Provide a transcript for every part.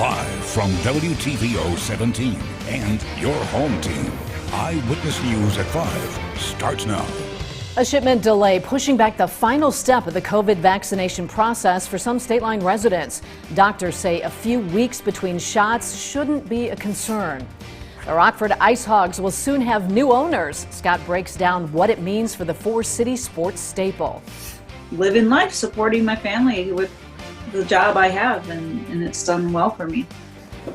Live from WTVO 17 and your home team. Eyewitness News at 5 starts now. A shipment delay pushing back the final step of the COVID vaccination process for some state line residents. Doctors say a few weeks between shots shouldn't be a concern. The Rockford Ice Hogs will soon have new owners. Scott breaks down what it means for the four-city sports staple. Living life, supporting my family with the job I have, and it's done well for me.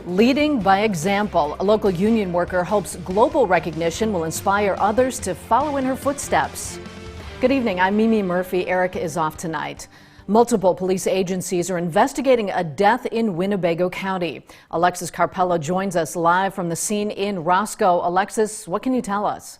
Leading by example, a local union worker hopes global recognition will inspire others to follow in her footsteps. Good evening, I'm Mimi Murphy. Eric is off tonight. Multiple police agencies are investigating a death in Winnebago County. Alexis Carpello joins us live from the scene in Roscoe. Alexis, what can you tell us?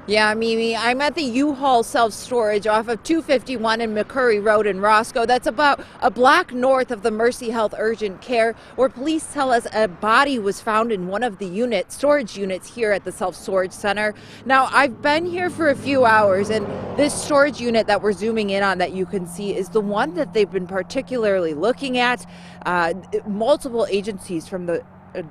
Yeah, Mimi, I'm at the U-Haul self-storage off of 251 and McCurry Road in Roscoe. That's about a block north of the Mercy Health Urgent Care, where police tell us a body was found in one of the storage units here at the self-storage center. Now, I've been here for a few hours, and this storage unit that we're zooming in on that you can see is the one that they've been particularly looking at. Multiple agencies from the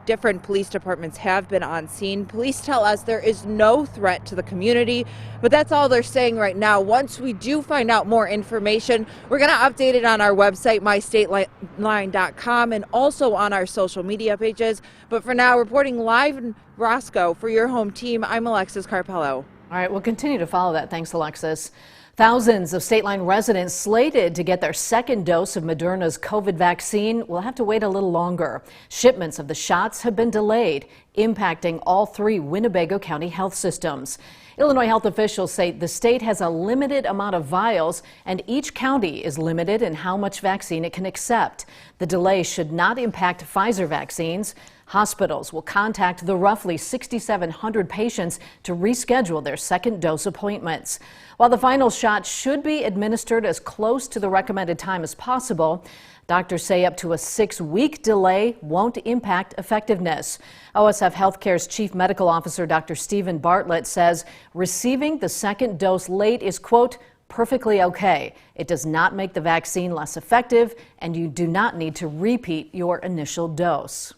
different police departments have been on scene. Police tell us there is no threat to the community, but that's all they're saying right now. Once we do find out more information, we're going to update it on our website, mystateline.com, and also on our social media pages. But for now, reporting live in Roscoe for your home team, I'm Alexis Carpello. All right, we'll continue to follow that. Thanks, Alexis. Thousands of state line residents slated to get their second dose of Moderna's COVID vaccine will have to wait a little longer. Shipments of the shots have been delayed, impacting all three Winnebago County health systems. Illinois health officials say the state has a limited amount of vials, and each county is limited in how much vaccine it can accept. The delay should not impact Pfizer vaccines. Hospitals will contact the roughly 6,700 patients to reschedule their second dose appointments. While the final shot should be administered as close to the recommended time as possible, doctors say up to a 6-week delay won't impact effectiveness. OSF Healthcare's Chief Medical Officer, Dr. Stephen Bartlett, says receiving the second dose late is, quote, perfectly okay. It does not make the vaccine less effective, and you do not need to repeat your initial dose.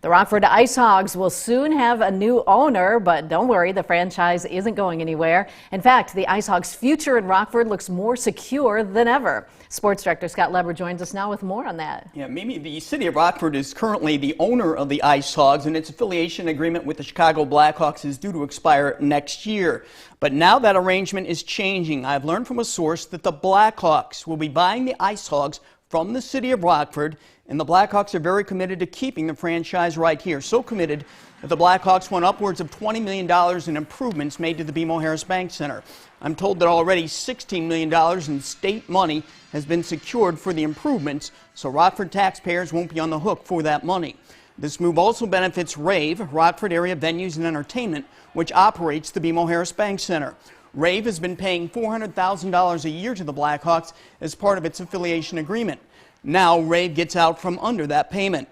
The Rockford Ice Hogs will soon have a new owner, but don't worry, the franchise isn't going anywhere. In fact, the Ice Hogs' future in Rockford looks more secure than ever. Sports Director Scott Leber joins us now with more on that. Yeah, Mimi, the city of Rockford is currently the owner of the Ice Hogs, and its affiliation agreement with the Chicago Blackhawks is due to expire next year. But now that arrangement is changing. I've learned from a source that the Blackhawks will be buying the Ice Hogs from the city of Rockford, and the Blackhawks are very committed to keeping the franchise right here. So committed that the Blackhawks won upwards of $20 million in improvements made to the BMO Harris Bank Center. I'm told that already $16 million in state money has been secured for the improvements, so Rockford taxpayers won't be on the hook for that money. This move also benefits RAVE, Rockford Area Venues and Entertainment, which operates the BMO Harris Bank Center. RAVE has been paying $400,000 a year to the Blackhawks as part of its affiliation agreement. Now RAVE gets out from under that payment.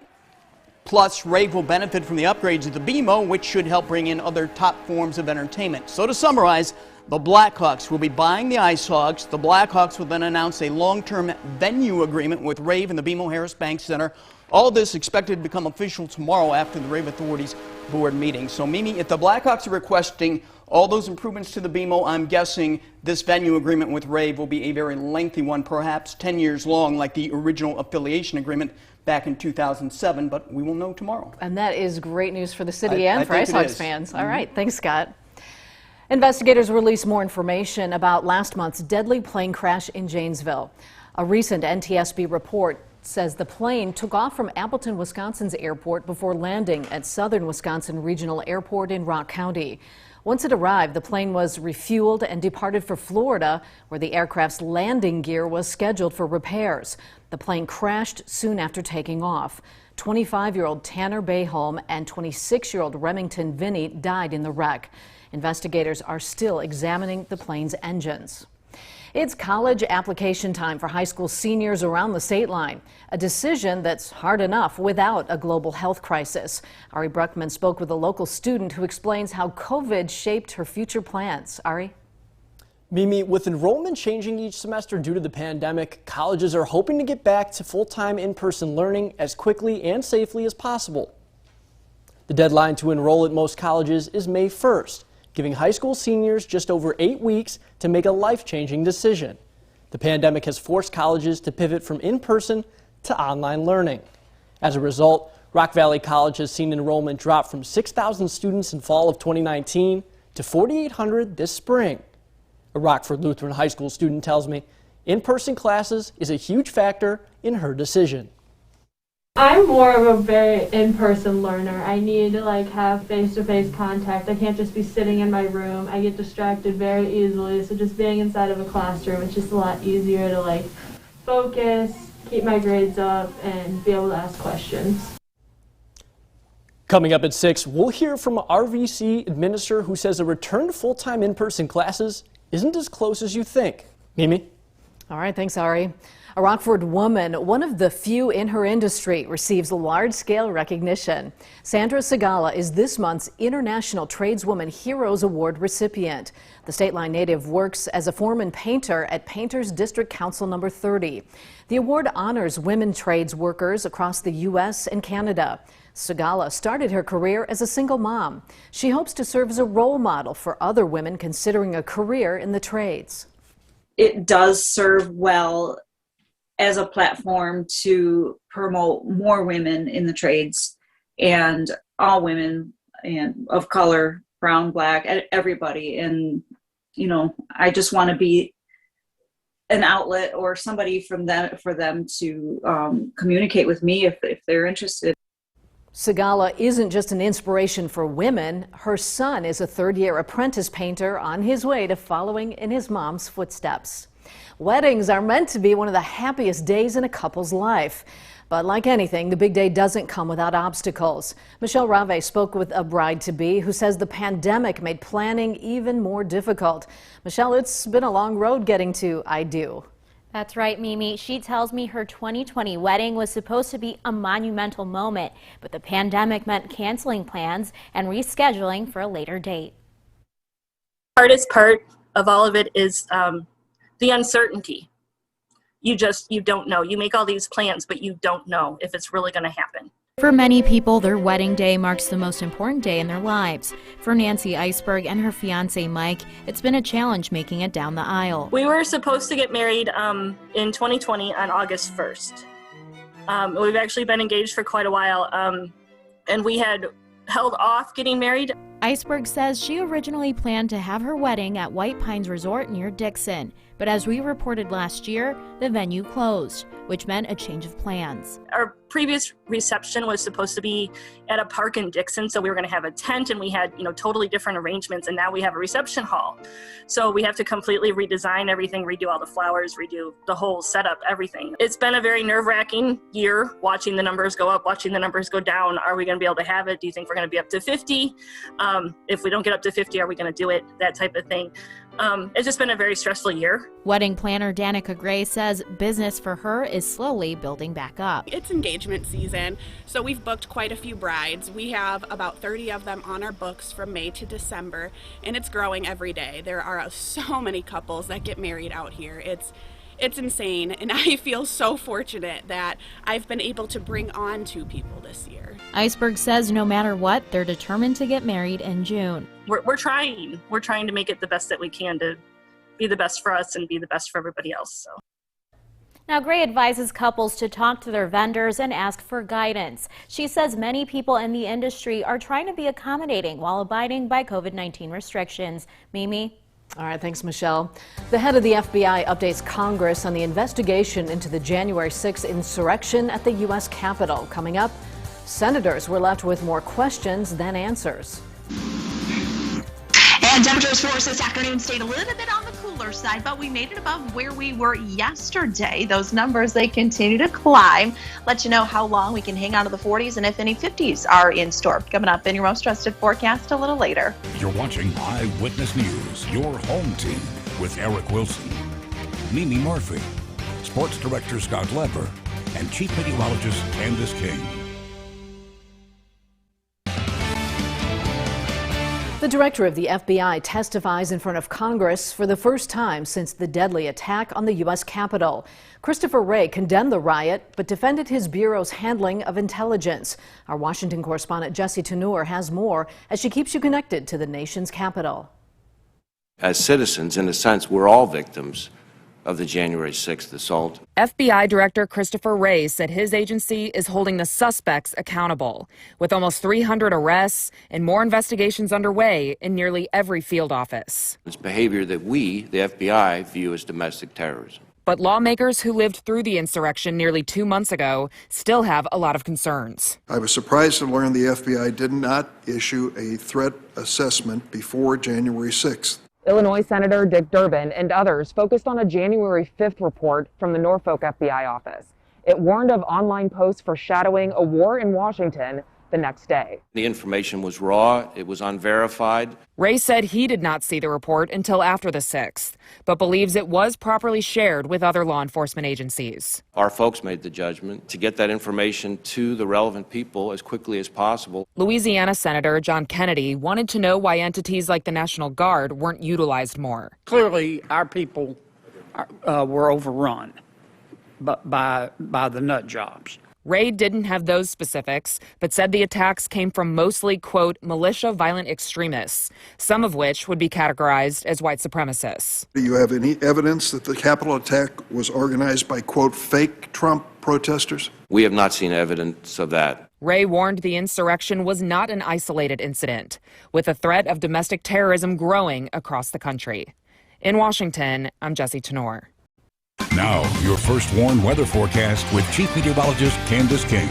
Plus, RAVE will benefit from the upgrades of the BMO, which should help bring in other top forms of entertainment. So to summarize, the Blackhawks will be buying the Ice Hogs. The Blackhawks will then announce a long-term venue agreement with RAVE and the BMO Harris Bank Center. All this expected to become official tomorrow after the RAVE Authority's board meeting. So, Mimi, if the Blackhawks are requesting all those improvements to the BMO, I'm guessing this venue agreement with RAVE will be a very lengthy one, perhaps 10 years long, like the original affiliation agreement back in 2007, but we will know tomorrow. And that is great news for the city and for Ice Hogs fans. Mm-hmm. All right, thanks, Scott. Investigators released more information about last month's deadly plane crash in Janesville. A recent NTSB report says the plane took off from Appleton, Wisconsin's airport before landing at Southern Wisconsin Regional Airport in Rock County. Once it arrived, the plane was refueled and departed for Florida, where the aircraft's landing gear was scheduled for repairs. The plane crashed soon after taking off. 25-year-old Tanner Bayholm and 26-year-old Remington Vinny died in the wreck. Investigators are still examining the plane's engines. It's college application time for high school seniors around the state line, a decision that's hard enough without a global health crisis. Ari Bruckman spoke with a local student who explains how COVID shaped her future plans. Ari? Mimi, with enrollment changing each semester due to the pandemic, colleges are hoping to get back to full-time in-person learning as quickly and safely as possible. The deadline to enroll at most colleges is May 1st, giving high school seniors just over 8 weeks to make a life-changing decision. The pandemic has forced colleges to pivot from in-person to online learning. As a result, Rock Valley College has seen enrollment drop from 6,000 students in fall of 2019 to 4,800 this spring. A Rockford Lutheran High School student tells me in-person classes is a huge factor in her decision. I'm more of a very in-person learner. I need to have face-to-face contact. I can't just be sitting in my room. I get distracted very easily, so just being inside of a classroom, it's just a lot easier to focus, keep my grades up, and be able to ask questions. Coming up at 6, we'll hear from an RVC administrator who says a return to full-time in-person classes isn't as close as you think. Mimi? All right, thanks, Ari. A Rockford woman, one of the few in her industry, receives large-scale recognition. Sandra Segala is this month's International Tradeswoman Heroes Award recipient. The State Line native works as a foreman painter at Painters District Council number 30. The award honors women trades workers across the U.S. and Canada. Segala started her career as a single mom. She hopes to serve as a role model for other women considering a career in the trades. It does serve well as a platform to promote more women in the trades, and all women and of color, brown, black, everybody. And, I just want to be an outlet or somebody for them to communicate with me if they're interested. Segala isn't just an inspiration for women. Her son is a third-year apprentice painter on his way to following in his mom's footsteps. Weddings are meant to be one of the happiest days in a couple's life. But like anything, the big day doesn't come without obstacles. Michelle Rave spoke with a bride-to-be who says the pandemic made planning even more difficult. Michelle, it's been a long road getting to I do. That's right, Mimi. She tells me her 2020 wedding was supposed to be a monumental moment, but the pandemic meant canceling plans and rescheduling for a later date. Hardest part of all of it is the uncertainty. You don't know. You make all these plans, but you don't know if it's really going to happen. For many people, their wedding day marks the most important day in their lives. For Nancy Iceberg and her fiancé Mike, it's been a challenge making it down the aisle. We were supposed to get married in 2020 on August 1st. We've actually been engaged for quite a while, and we had held off getting married. Iceberg says she originally planned to have her wedding at White Pines Resort near Dixon, but as we reported last year, the venue closed, which meant a change of plans. Our previous reception was supposed to be at a park in Dixon, so we were going to have a tent, and we had totally different arrangements, and now we have a reception hall. So we have to completely redesign everything, redo all the flowers, redo the whole setup, everything. It's been a very nerve-wracking year, watching the numbers go up, watching the numbers go down. Are we going to be able to have it? Do you think we're going to be up to 50? If we don't get up to 50, are we going to do it? That type of thing. It's just been a very stressful year. Wedding planner Danica Gray says business for her is slowly building back up. It's engagement season, so we've booked quite a few brides. We have about 30 of them on our books from May to December, and it's growing every day. There are so many couples that get married out here. It's insane, and I feel so fortunate that I've been able to bring on 2 people this year. Iceberg says no matter what, they're determined to get married in June. We're trying. We're trying to make it the best that we can to be the best for us and be the best for everybody else. So. Now, Gray advises couples to talk to their vendors and ask for guidance. She says many people in the industry are trying to be accommodating while abiding by COVID-19 restrictions. Mimi? All right, thanks, Michelle. The head of the FBI updates Congress on the investigation into the January 6th insurrection at the U.S. Capitol. Coming up, senators were left with more questions than answers. And temperatures for us this afternoon stayed a little bit on the cooler side, but we made it above where we were yesterday. Those numbers, they continue to climb. Let you know how long we can hang on to the 40s and if any 50s are in store. Coming up in your most trusted forecast a little later. You're watching Eyewitness News, your home team with Eric Wilson, Mimi Murphy, Sports Director Scott Lepper, and Chief Meteorologist Candace King. The The director of the FBI testifies in front of Congress for the first time since the deadly attack on the U.S. Capitol. Christopher Wray condemned the riot, but defended his bureau's handling of intelligence. Our Washington correspondent Jesse Tenor has more as she keeps you connected to the nation's capital. As citizens, in a sense, we're all victims of the January 6th assault. FBI Director Christopher Wray said his agency is holding the suspects accountable, with almost 300 arrests and more investigations underway in nearly every field office. It's behavior that we, the FBI, view as domestic terrorism. But lawmakers who lived through the insurrection nearly 2 months ago still have a lot of concerns. I was surprised to learn the FBI did not issue a threat assessment before January 6th. Illinois Senator Dick Durbin and others focused on a January 5th report from the Norfolk FBI office. It warned of online posts foreshadowing a war in Washington the next day. The information was raw, it was unverified. Wray said he did not see the report until after the 6th, but believes it was properly shared with other law enforcement agencies. Our folks made the judgment to get that information to the relevant people as quickly as possible. Louisiana Senator John Kennedy wanted to know why entities like the National Guard weren't utilized more. Clearly, our people were overrun by the nut jobs. Wray didn't have those specifics, but said the attacks came from mostly, quote, militia violent extremists, some of which would be categorized as white supremacists. Do you have any evidence that the Capitol attack was organized by, quote, fake Trump protesters? We have not seen evidence of that. Wray warned the insurrection was not an isolated incident, with the threat of domestic terrorism growing across the country. In Washington, I'm Jesse Tenor. Now, your first warned weather forecast with Chief Meteorologist Candace King.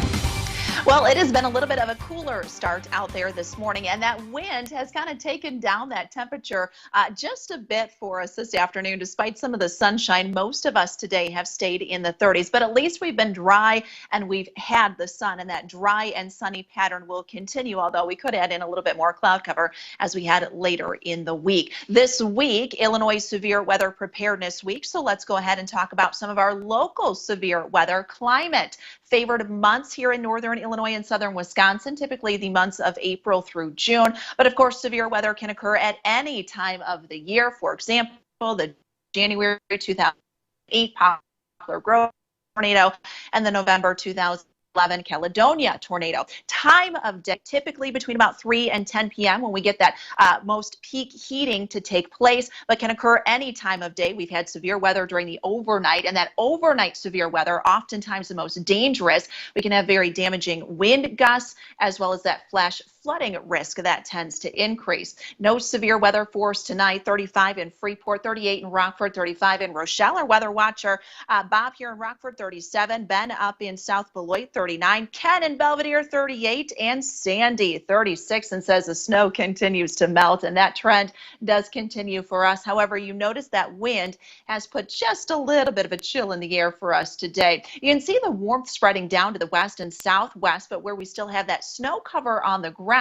Well, it has been a little bit of a cooler start out there this morning, and that wind has kind of taken down that temperature just a bit for us this afternoon. Despite some of the sunshine, most of us today have stayed in the 30s, but at least we've been dry and we've had the sun, and that dry and sunny pattern will continue, although we could add in a little bit more cloud cover as we had later in the week. This week, Illinois Severe Weather Preparedness Week, so let's go ahead and talk about some of our local severe weather climate. Favored months here in northern Illinois and southern Wisconsin, typically the months of April through June. But of course, severe weather can occur at any time of the year. For example, the January 2008 Poplar Grove tornado and the November 2011 Caledonia tornado. Time of day typically between about 3 and 10 p.m. when we get that most peak heating to take place, but can occur any time of day. We've had severe weather during the overnight, and that overnight severe weather, oftentimes the most dangerous. We can have very damaging wind gusts as well as that flash flooding risk that tends to increase. No severe weather for us tonight. 35 in Freeport, 38 in Rockford, 35 in Rochelle. Our weather watcher Bob here in Rockford, 37. Ben up in South Beloit, 39. Ken in Belvedere, 38. And Sandy, 36, and says the snow continues to melt, and that trend does continue for us. However, you notice that wind has put just a little bit of a chill in the air for us today. You can see the warmth spreading down to the west and southwest, but where we still have that snow cover on the ground,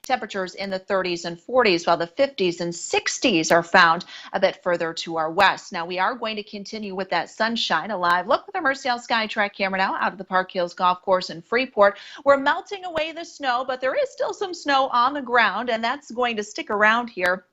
temperatures in the 30s and 40s, while the 50s and 60s are found a bit further to our west. Now, we are going to continue with that sunshine. A live look with our Mercedale SkyTrack camera now out of the Park Hills Golf Course in Freeport. We're melting away the snow, but there is still some snow on the ground, and that's going to stick around here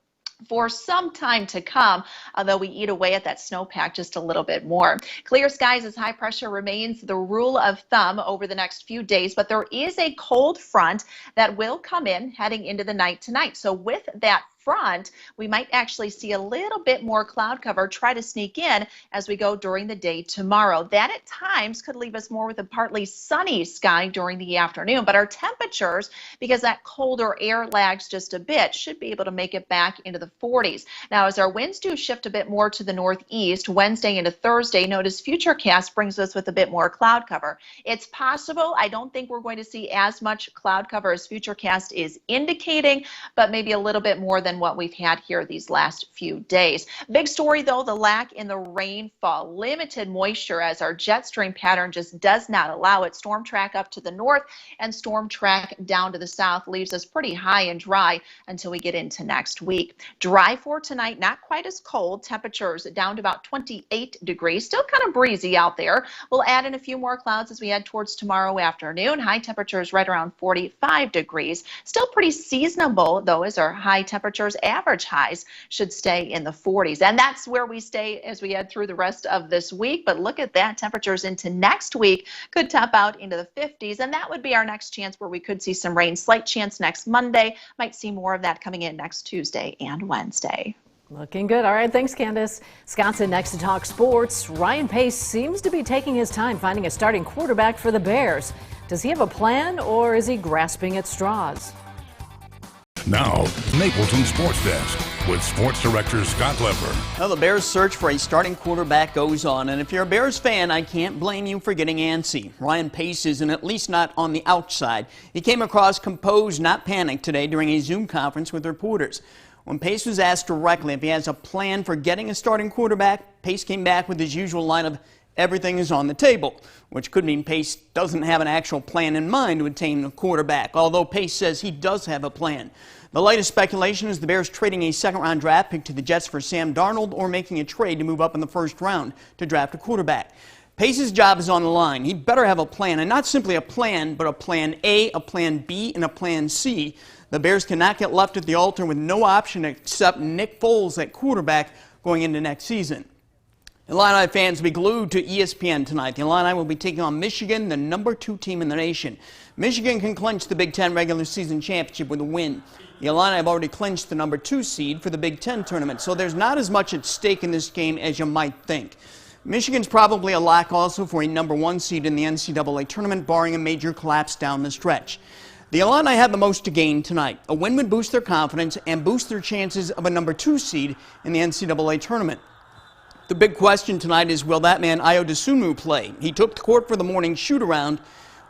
for some time to come, although we eat away at that snowpack just a little bit more. Clear skies as high pressure remains the rule of thumb over the next few days, but there is a cold front that will come in heading into the night tonight. So with that front, we might actually see a little bit more cloud cover try to sneak in as we go during the day tomorrow. That at times could leave us more with a partly sunny sky during the afternoon, but our temperatures, because that colder air lags just a bit, should be able to make it back into the 40s. Now, as our winds do shift a bit more to the northeast Wednesday into Thursday, notice Futurecast brings us with a bit more cloud cover. It's possible. I don't think we're going to see as much cloud cover as Futurecast is indicating, but maybe a little bit more than than what we've had here these last few days. Big story, though, the lack in the rainfall. Limited moisture as our jet stream pattern just does not allow it. Storm track up to the north and storm track down to the south leaves us pretty high and dry until we get into next week. Dry for tonight, not quite as cold. Temperatures down to about 28 degrees. Still kind of breezy out there. We'll add in a few more clouds as we head towards tomorrow afternoon. High temperatures right around 45 degrees. Still pretty seasonable, though, as our high temperatures. Average highs should stay in the 40s. And that's where we stay as we head through the rest of this week. But look at that. Temperatures into next week could top out into the 50s. And that would be our next chance where we could see some rain. Slight chance next Monday. Might see more of that coming in next Tuesday and Wednesday. Looking good. All right, thanks, Candace. Scott's in next to talk sports. Ryan Pace seems to be taking his time finding a starting quarterback for the Bears. Does he have a plan, or is he grasping at straws? Now, Mapleton Sports Desk with Sports Director Scott Lever. Well, the Bears' search for a starting quarterback goes on, and if you're a Bears fan, I can't blame you for getting antsy. Ryan Pace isn't, at least not on the outside. He came across composed, not panicked today during a Zoom conference with reporters. When Pace was asked directly if he has a plan for getting a starting quarterback, Pace came back with his usual line of everything is on the table, which could mean Pace doesn't have an actual plan in mind to obtain a quarterback, although Pace says he does have a plan. The latest speculation is the Bears trading a second-round draft pick to the Jets for Sam Darnold or making a trade to move up in the first round to draft a quarterback. Pace's job is on the line. He better have a plan, and not simply a plan, but a plan A, a plan B, and a plan C. The Bears cannot get left at the altar with no option except Nick Foles at quarterback going into next season. Illini fans will be glued to ESPN tonight. The Illini will be taking on Michigan, the #2 team in the nation. Michigan can clinch the Big Ten regular season championship with a win. The Illini have already clinched the #2 seed for the Big Ten tournament, so there's not as much at stake in this game as you might think. Michigan's probably a lock also for a #1 seed in the NCAA tournament, barring a major collapse down the stretch. The Illini have the most to gain tonight. A win would boost their confidence and boost their chances of a #2 seed in the NCAA tournament. The big question tonight is, will that man Ayo Dosunmu play? He took the court for the morning shoot-around.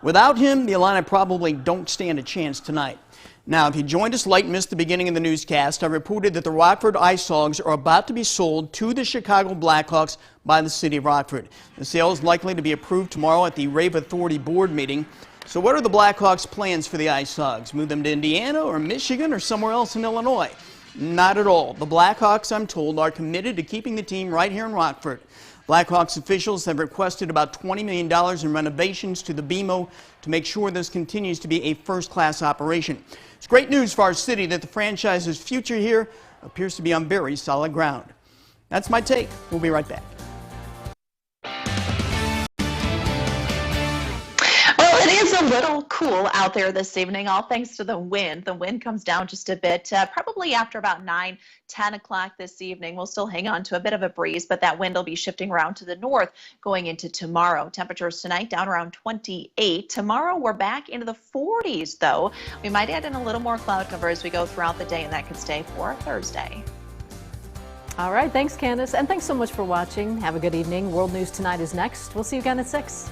Without him, the Illini probably don't stand a chance tonight. Now, if you joined us late and missed the beginning of the newscast, I reported that the Rockford Ice Hogs are about to be sold to the Chicago Blackhawks by the city of Rockford. The sale is likely to be approved tomorrow at the Rave Authority board meeting. So what are the Blackhawks' plans for the Ice Hogs? Move them to Indiana or Michigan or somewhere else in Illinois? Not at all. The Blackhawks, I'm told, are committed to keeping the team right here in Rockford. Blackhawks officials have requested about $20 million in renovations to the BMO to make sure this continues to be a first-class operation. It's great news for our city that the franchise's future here appears to be on very solid ground. That's my take. We'll be right back. Well, it is a little cool out there this evening, all thanks to the wind. The wind comes down just a bit, probably after about 9, 10 o'clock this evening. We'll still hang on to a bit of a breeze, but that wind will be shifting around to the north going into tomorrow. Temperatures tonight down around 28. Tomorrow we're back into the 40s, though. We might add in a little more cloud cover as we go throughout the day, and that could stay for Thursday. All right, thanks, Candace, and thanks so much for watching. Have a good evening. World News Tonight is next. We'll see you again at 6.